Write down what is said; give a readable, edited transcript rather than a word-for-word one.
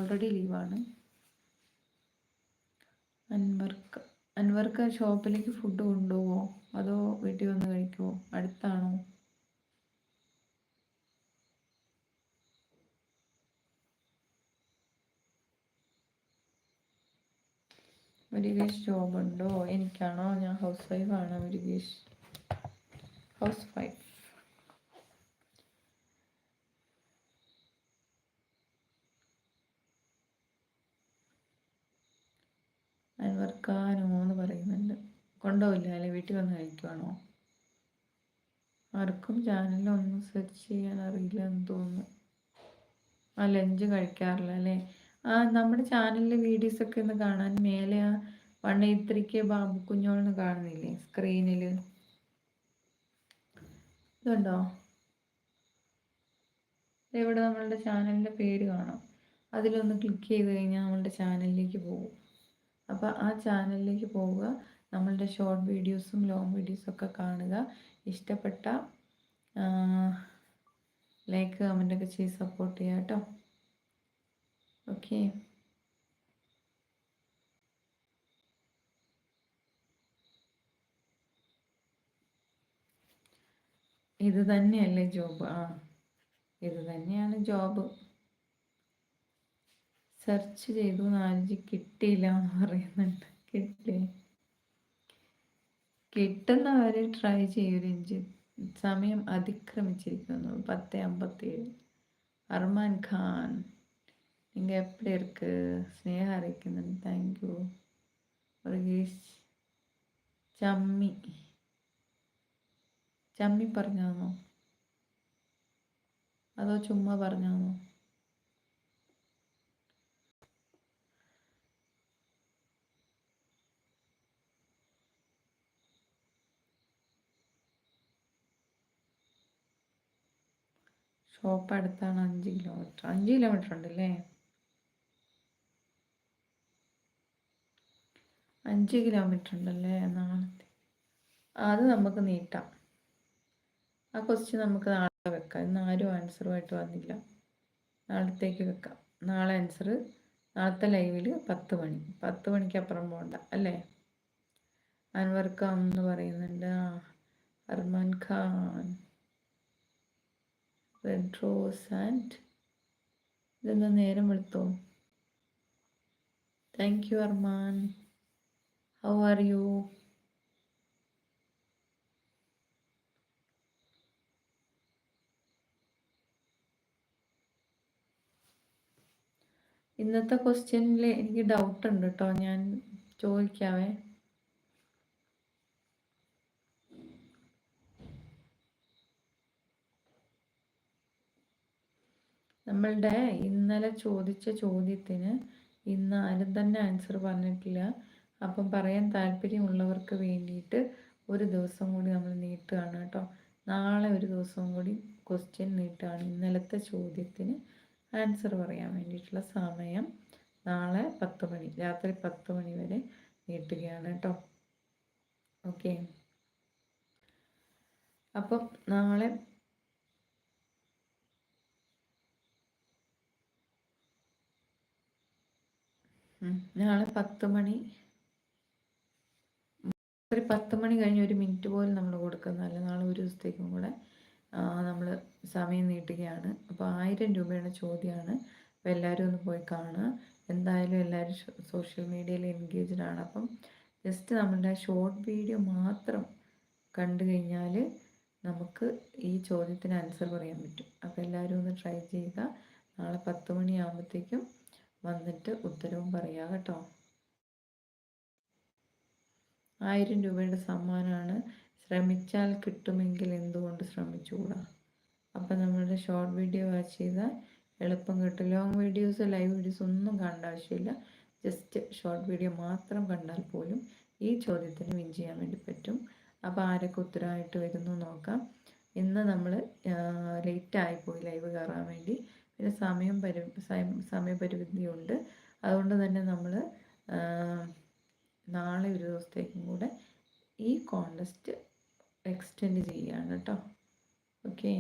Already ലീവാണ്. അൻവർക്ക് ഷോപ്പിലേക്ക് food കൊണ്ടുപോവോ അതോ വീട്ടിൽ വന്ന് കഴിക്കുമോ? അടുത്താണോ? മുരുകേഷ് ജോബുണ്ടോ? എനിക്കാണോ? ഞാൻ ഹൗസ് വൈഫാണ്. Murukesh house wife. അൻവർക്കാനോ എന്ന് പറയുന്നുണ്ട്. കൊണ്ടുപോയില്ല അല്ലെ? വീട്ടിൽ വന്ന് കഴിക്കുവാണോ? ആർക്കും ചാനലൊന്നും സെർച്ച് ചെയ്യാൻ അറിയില്ല എന്ന് തോന്നുന്നു. ആ ലഞ്ച് കഴിക്കാറില്ല അല്ലേ? നമ്മുടെ ചാനലിലെ വീഡിയോസൊക്കെ ഒന്ന് കാണാൻ മേലെ 183K ബാബു കുഞ്ഞോളെന്ന് കാണുന്നില്ലേ സ്ക്രീനിൽ? ഇതുണ്ടോ? ഇവിടെ നമ്മളുടെ ചാനലിൻ്റെ പേര് കാണാം. അതിലൊന്ന് ക്ലിക്ക് ചെയ്ത് കഴിഞ്ഞാൽ നമ്മളുടെ ചാനലിലേക്ക് പോകും. അപ്പോൾ ആ ചാനലിലേക്ക് പോവുക, നമ്മളുടെ ഷോർട്ട് വീഡിയോസും ലോങ് വീഡിയോസും ഒക്കെ കാണുക. ഇഷ്ടപ്പെട്ട ലൈക്ക് കമൻ്റൊക്കെ ചെയ്ത് സപ്പോർട്ട് ചെയ്യുക കേട്ടോ. ഓക്കെ. ഇത് തന്നെയല്ലേ ജോബ്? ഇത് തന്നെയാണ് ജോബ്. സെർച്ച് ചെയ്തു നാലഞ്ച് കിട്ടിയില്ല എന്ന് പറയുന്നുണ്ട്. കിട്ടുന്നവരെ ട്രൈ ചെയ്യൂ രഞ്ജിത്ത്. സമയം അതിക്രമിച്ചിരിക്കുന്നു. 10:57. അർമാൻ ഖാൻ നിങ്ങൾ എപ്പടി ഇருக்கு? സ്നേഹം അറിയിക്കുന്നുണ്ട്. Thank you. വർഗീസ് ചമ്മി പറഞ്ഞാന്നോ അതോ ചുമ്മാ പറഞ്ഞാന്നോ? ഷോപ്പ് അടുത്താണ്. 5 കിലോമീറ്റർ. 5 കിലോമീറ്റർ ഉണ്ടല്ലേ? 5 കിലോമീറ്റർ ഉണ്ടല്ലേ? നാളത്തെ അത് നമുക്ക് നീട്ടാം. ആ ക്വസ്റ്റ്യൻ നമുക്ക് നാളെ വെക്കാം. ഇന്ന് ആരും ആൻസറുമായിട്ട് വന്നില്ല. നാളത്തേക്ക് വെക്കാം. നാളെ ആൻസർ നാളത്തെ ലൈവിൽ 10 മണി. 10 മണിക്ക് അപ്പുറം പോകണ്ട അല്ലേ? അൻവർ ഖാൻ എന്ന് പറയുന്നുണ്ട്. Arman Khan red rose and ഇതെന്താ നേരം വെളുത്തോ? Thank you Arman. How are you? ഇന്നത്തെ ക്വസ്റ്റ്യനിൽ എനിക്ക് ഡൗട്ട് ഉണ്ട് കേട്ടോ, ഞാൻ ചോദിക്കാവേ. നമ്മളുടെ ഇന്നലെ ചോദിച്ച ചോദ്യത്തിന് ഇന്ന് ആരും തന്നെ ആൻസർ പറഞ്ഞിട്ടില്ല. അപ്പം പറയാൻ താല്പര്യമുള്ളവർക്ക് വേണ്ടിയിട്ട് ഒരു ദിവസം കൂടി നമ്മൾ നീട്ടുകയാണ് കേട്ടോ. നാളെ ഒരു ദിവസം കൂടി ക്വസ്റ്റ്യൻ നീട്ടുകയാണ്. ഇന്നലത്തെ ചോദ്യത്തിന് ആൻസർ പറയാൻ വേണ്ടിയിട്ടുള്ള സമയം നാളെ 10 മണി, രാത്രി 10 മണി വരെ നീട്ടുകയാണ് കേട്ടോ. ഓക്കെ. അപ്പം നാളെ നാളെ 10 മണി, ഒരു 10 മണി കഴിഞ്ഞ് 1 മിനിറ്റ് പോലും നമ്മൾ കൊടുക്കുന്നതല്ല. നാളെ ഒരു ദിവസത്തേക്കും കൂടെ നമ്മൾ സമയം നീട്ടുകയാണ്. അപ്പോൾ 1000 രൂപയുടെ ചോദ്യമാണ്. അപ്പോൾ എല്ലാവരും ഒന്ന് പോയി കാണുക. എന്തായാലും എല്ലാവരും സോഷ്യൽ മീഡിയയിൽ എൻഗേജ്ഡ് ആണ്. അപ്പം ജസ്റ്റ് നമ്മളുടെ ഷോർട്ട് വീഡിയോ മാത്രം കണ്ടു കഴിഞ്ഞാൽ നമുക്ക് ഈ ചോദ്യത്തിന് ആൻസർ പറയാൻ പറ്റും. അപ്പോൾ എല്ലാവരും ഒന്ന് ട്രൈ ചെയ്യുക. നാളെ 10 മണിയാകുമ്പോഴത്തേക്കും വന്നിട്ട് ഉത്തരവും പറയുക കേട്ടോ. 1000 രൂപയുടെ സമ്മാനമാണ്. ശ്രമിച്ചാൽ കിട്ടുമെങ്കിൽ എന്തുകൊണ്ട് ശ്രമിച്ചുകൂടാ? അപ്പം നമ്മളുടെ ഷോർട്ട് വീഡിയോ വാച്ച് ചെയ്താൽ എളുപ്പം കിട്ടും. ലോങ് വീഡിയോസ് ലൈവ് വീഡിയോസ് ഒന്നും കാണേണ്ട ആവശ്യമില്ല. ജസ്റ്റ് ഷോർട്ട് വീഡിയോ മാത്രം കണ്ടാൽ പോലും ഈ ചോദ്യത്തിന് വിൻ ചെയ്യാൻ വേണ്ടി പറ്റും. അപ്പോൾ ആരൊക്കെ ഉത്തരമായിട്ട് വരുന്നു നോക്കാം. ഇന്ന് നമ്മൾ ലേറ്റായിപ്പോയി ലൈവ് കയറാൻ വേണ്ടി. പിന്നെ സമയപരിമിതിയുണ്ട്. അതുകൊണ്ട് തന്നെ നമ്മൾ നാളെ ഒരു ദിവസത്തേക്കും കൂടെ ഈ കോൺടെസ്റ്റ് എക്സ്റ്റെൻഡ് ചെയ്യുകയാണ് കേട്ടോ. ഓക്കെ.